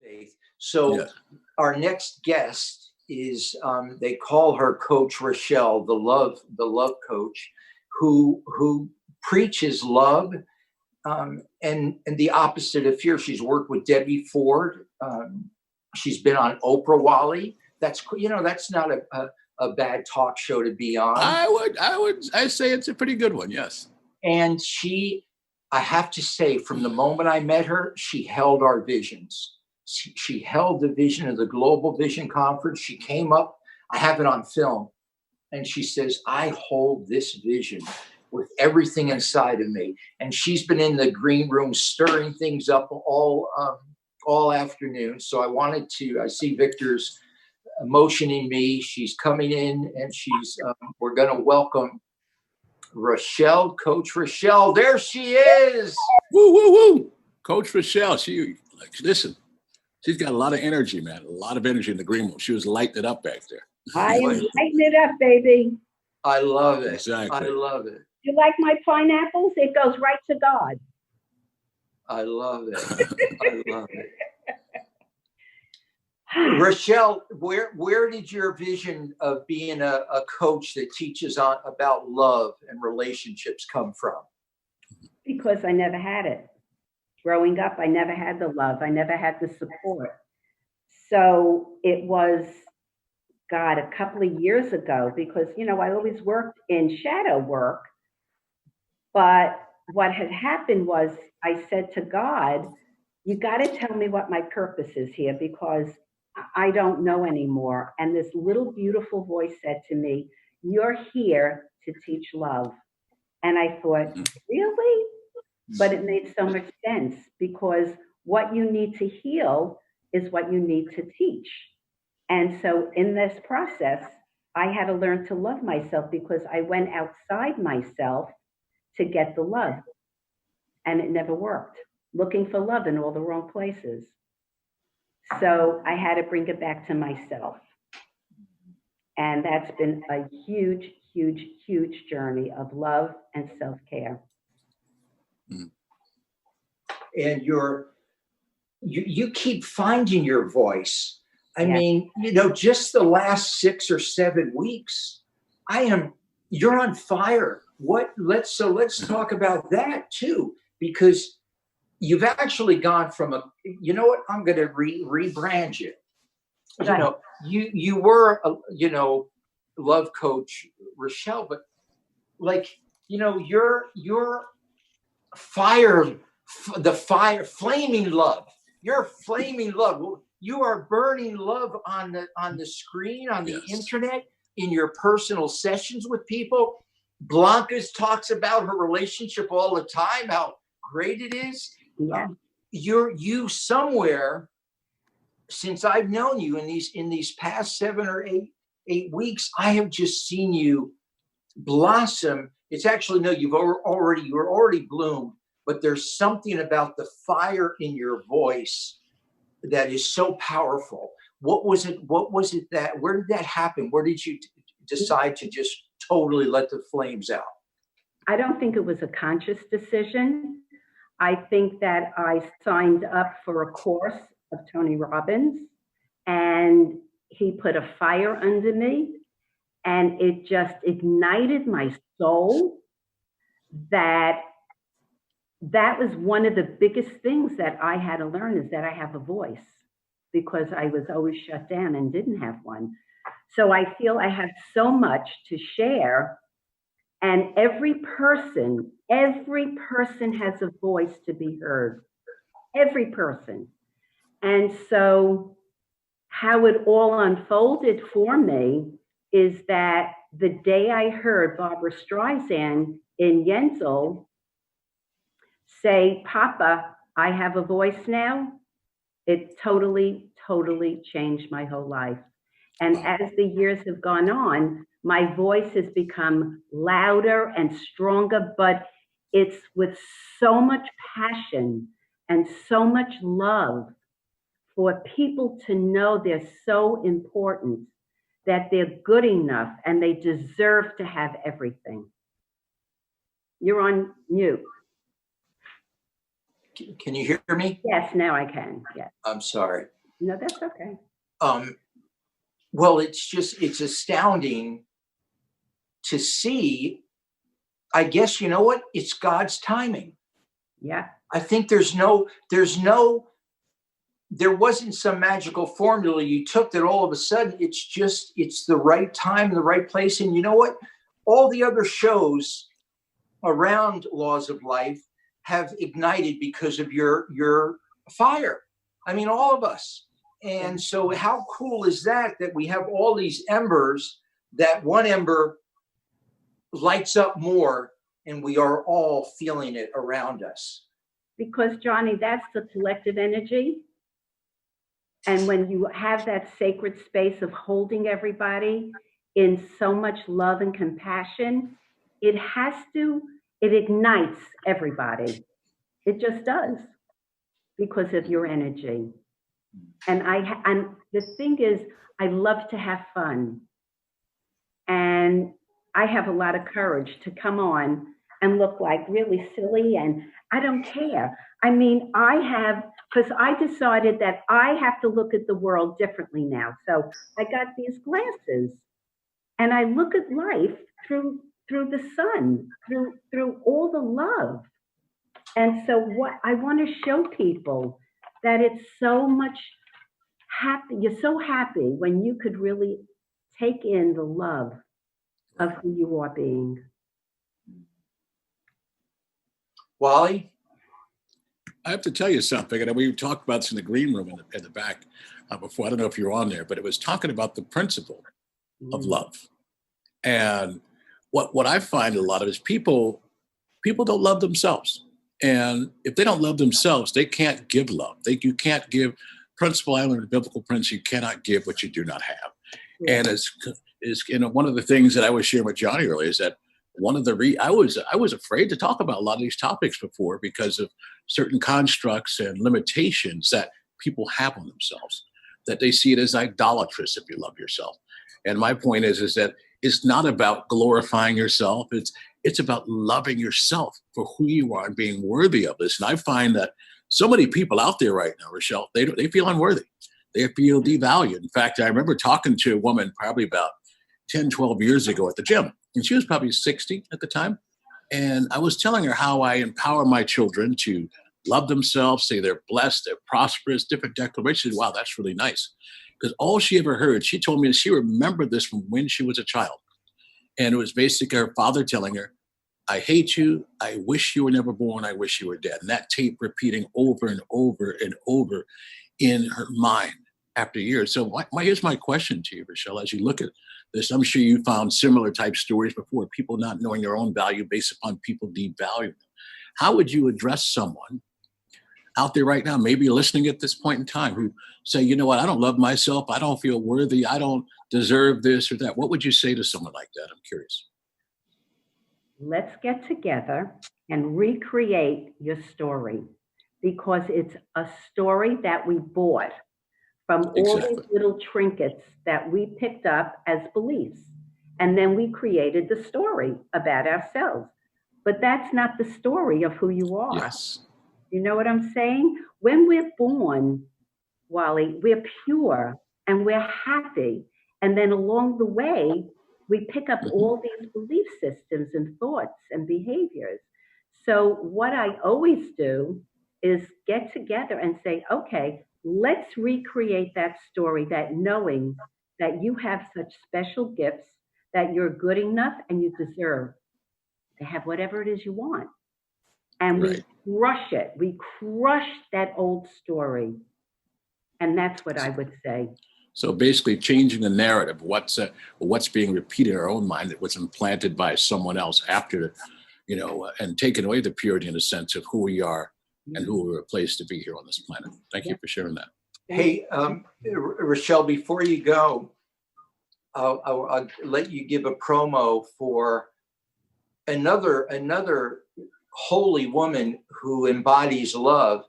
Faith. So Yes. our next guest is they call her Coach Rochelle, the love coach, who preaches love and the opposite of fear. She's worked with Debbie Ford. She's been on Oprah Wally. That's not a bad talk show to be on. I say it's a pretty good one. Yes. And I have to say, from the moment I met her, she held our visions. She held the vision of the Global Vision Conference. She came up, I have it on film, and she says, I hold this vision with everything inside of me. And she's been in the green room stirring things up all afternoon. So I see Victor's motioning me. She's coming in, and we're going to welcome Rochelle, Coach Rochelle. There she is. Woo, woo, woo. Coach Rochelle, listen, she's got a lot of energy, man. A lot of energy in the green room. She was lighting it up back there. I am lighting it up, baby. I love it. Exactly. I love it. You like my pineapples? It goes right to God. I love it. I love it. Rochelle, where did your vision of being a coach that teaches about love and relationships come from? Because I never had it. Growing up, I never had the love. I never had the support. So it was, God, a couple of years ago, because, I always worked in shadow work. But what had happened was I said to God, you got to tell me what my purpose is here, because I don't know anymore. And this little beautiful voice said to me, you're here to teach love. And I thought, really? But it made so much sense, because what you need to heal is what you need to teach. And so in this process, I had to learn to love myself, because I went outside myself to get the love. And it never worked, looking for love in all the wrong places. So I had to bring it back to myself. And that's been a huge, huge, huge journey of love and self-care. And you keep finding your voice. I mean, just the last 6 or 7 weeks, you're on fire. Let's talk about that too, because you've actually gone from I'm going to rebrand you. Right. You were love coach Rochelle, but you're fire, flaming love. You're flaming love. You are burning love on the screen, on the internet, in your personal sessions with people. Blanca talks about her relationship all the time, how great it is. Yeah. You somewhere, since I've known you in these past 7 or 8 weeks, I have just seen you blossom. It's actually, no, you're already bloomed, but there's something about the fire in your voice that is so powerful. What was it where did that happen? Where did you decide to just totally let the flames out? I don't think it was a conscious decision. I think that I signed up for a course of Tony Robbins, and he put a fire under me, and it just ignited my soul. That was one of the biggest things that I had to learn, is that I have a voice, because I was always shut down and didn't have one. So I feel I have so much to share, and every person has a voice to be heard. Every person. And so how it all unfolded for me is that the day I heard Barbara Streisand in Yenzel say, Papa, I have a voice now, it totally, totally changed my whole life. And as the years have gone on, my voice has become louder and stronger, but it's with so much passion and so much love for people to know they're so important, that they're good enough and they deserve to have everything. You're on mute. Can you hear me? Yes, now I can. Yes. I'm sorry. No, that's okay. Well, it's astounding to see. I guess, you know what? It's God's timing. Yeah. I think there wasn't some magical formula you took that all of a sudden it's the right time, the right place. And you know what? All the other shows around Laws of Life have ignited because of your fire. I mean, all of us. And so how cool is that we have all these embers, that one ember lights up more and we are all feeling it around us. Because, Johnny, that's the collective energy. And when you have that sacred space of holding everybody in so much love and compassion, it ignites everybody. It just does, because of your energy. And the thing is, I love to have fun. And I have a lot of courage to come on and look like really silly, and I don't care. I mean, because I decided that I have to look at the world differently now. So I got these glasses and I look at life through the sun, through all the love. And so what I want to show people, that it's so much happy. You're so happy when you could really take in the love of who you are being. Wally? I have to tell you something, and we talked about this in the green room in the back before. I don't know if you were on there, but it was talking about the principle of love. And what I find a lot of is people don't love themselves. And if they don't love themselves, they can't give love. You can't give principle. I learned a biblical principle: you cannot give what you do not have. Yeah. And is one of the things that I was sharing with Johnny earlier is that one of the I was afraid to talk about a lot of these topics before because of certain constructs and limitations that people have on themselves, that they see it as idolatrous if you love yourself. And my point is that it's not about glorifying yourself. It's about loving yourself for who you are and being worthy of this. And I find that so many people out there right now, Rochelle, they feel unworthy. They feel devalued. In fact, I remember talking to a woman probably about 10, 12 years ago at the gym, and she was probably 60 at the time. And I was telling her how I empower my children to love themselves, say they're blessed, they're prosperous, different declarations. Wow, that's really nice. Because all she ever heard, she told me she remembered this from when she was a child. And it was basically her father telling her, I hate you. I wish you were never born. I wish you were dead. And that tape repeating over and over and over in her mind after years. So here's my question to you, Rochelle. As you look at this, I'm sure you found similar type stories before, people not knowing their own value based upon people devaluing them. How would you address someone out there right now, maybe listening at this point in time, who say, you know what, I don't love myself. I don't feel worthy. I don't deserve this or that. What would you say to someone like that? I'm curious. Let's get together and recreate your story, because it's a story that we bought from all these little trinkets that we picked up as beliefs. And then we created the story about ourselves. But that's not the story of who you are. Yes. You know what I'm saying? When we're born, Wally, we're pure and we're happy. And then along the way, we pick up all these belief systems and thoughts and behaviors. So what I always do is get together and say, okay, let's recreate that story, that knowing that you have such special gifts, that you're good enough and you deserve to have whatever it is you want. And we crush it. We crush that old story. And that's what I would say. So basically changing the narrative, what's being repeated in our own mind that was implanted by someone else after, and taking away the purity in a sense of who we are and who we were placed to be here on this planet. Thank you for sharing that. Hey, Rochelle, before you go, I'll let you give a promo for another holy woman who embodies love,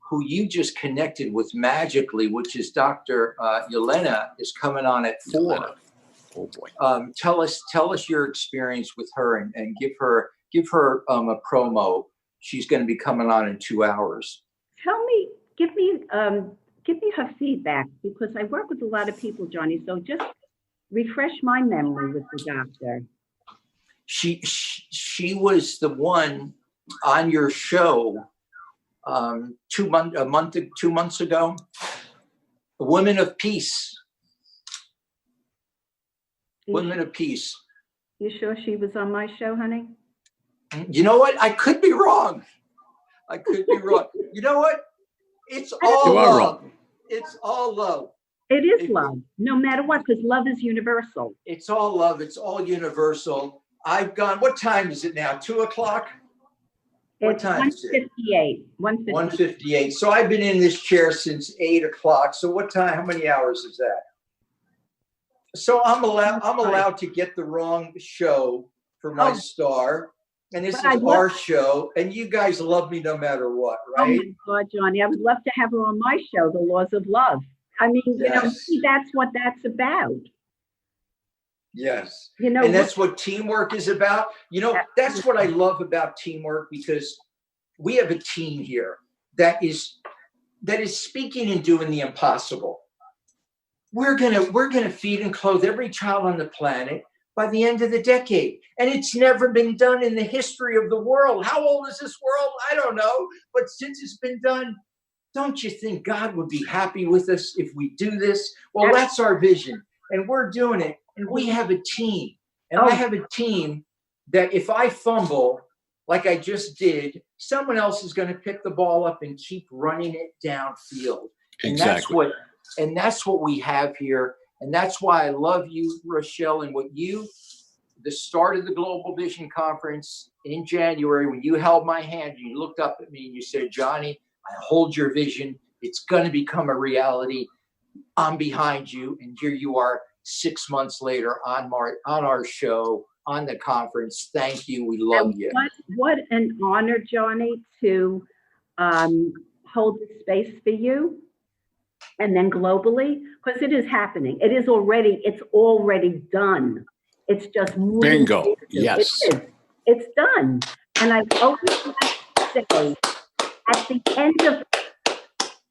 who you just connected with magically, which is Dr. Yelena, is coming on at 4. Oh boy. Tell us your experience with her and give her a promo She's going to be coming on in 2 hours. Tell me, give me her feedback, because I work with a lot of people, Johnny. So just refresh my memory with the doctor. She was the one on your show 2 months ago. A Women of Peace. Women of Peace. You sure she was on my show, honey? You know what? I could be wrong. I could be wrong. You know what? It's all love. It's all love. It is love, no matter what, because love is universal. It's all love. It's all universal. I've gone, what time is it now? 2 o'clock? What time is it? 1:58. 1:58. So I've been in this chair since 8 o'clock. So what time, how many hours is that? So I'm allowed to get the wrong show for my star. And this is our show. And you guys love me no matter what, right? Oh my God, Johnny, I would love to have her on my show, The Laws of Love. I mean, you know, that's what that's about. Yes. You know, and that's what teamwork is about. You know, that's what I love about teamwork, because we have a team here that is speaking and doing the impossible. We're gonna feed and clothe every child on the planet by the end of the decade. And it's never been done in the history of the world. How old is this world? I don't know. But since it's been done, don't you think God would be happy with us if we do this? Well, that's our vision. And we're doing it. And we have a team. And I have a team that if I fumble, like I just did, someone else is going to pick the ball up and keep running it downfield. Exactly. And that's what we have here. And that's why I love you, Rochelle, and the start of the Global Vision Conference in January, when you held my hand and you looked up at me and you said, Johnny, I hold your vision. It's going to become a reality. I'm behind you. And here you are 6 months later on our show, on the conference. Thank you. We love you. What an honor, Johnny, to hold the space for you. And then globally, because it is happening. It's already done. It's just moving. Bingo. Yes. It's done. And I've always liked to say, at the end of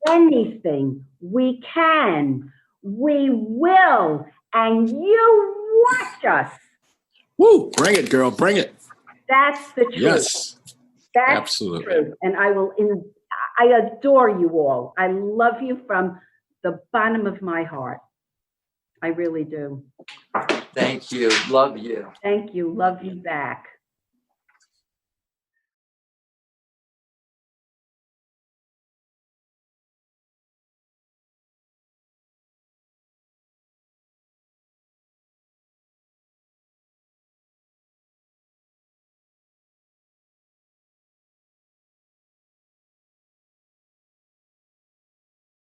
anything, we can, we will, and you watch us. Woo! Bring it, girl. Bring it. That's the truth. Yes. That's absolutely. The truth. And I adore you all. I love you from the bottom of my heart. I really do. Thank you. Love you. Thank you. Love you back.